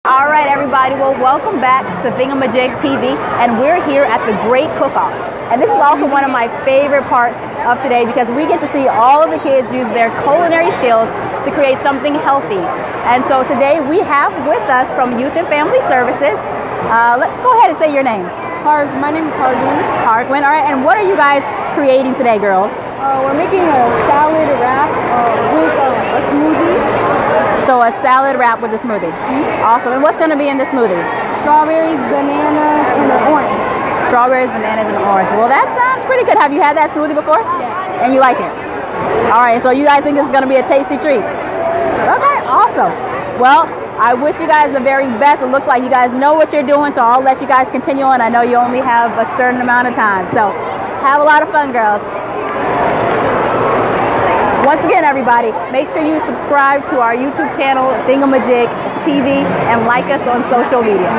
All right, everybody. Well, welcome back to Thingamajig TV, and we're here at the Great Cook-Off. And this is also one of my favorite parts of today because we get to see all of the kids use their culinary skills to create something healthy. And so today we have with us from Youth and Family Services. Go ahead and say your name. My name is Hargwin. Hargwin. All right. And what are you guys creating today, girls? We're making a salad wrap with a smoothie. So a salad wrap with a smoothie. Awesome. And what's going to be in the smoothie? Strawberries, bananas, and an orange. Strawberries, bananas, and orange. Well, that sounds pretty good. Have you had that smoothie before? Yeah. And you like it? All right. So you guys think this is going to be a tasty treat? Okay. Awesome. Well, I wish you guys the very best. It looks like you guys know what you're doing, so I'll let you guys continue on. I know you only have a certain amount of time. So have a lot of fun, girls. Once again, everybody, make sure you subscribe to our YouTube channel, Thingamajig TV, and like us on social media.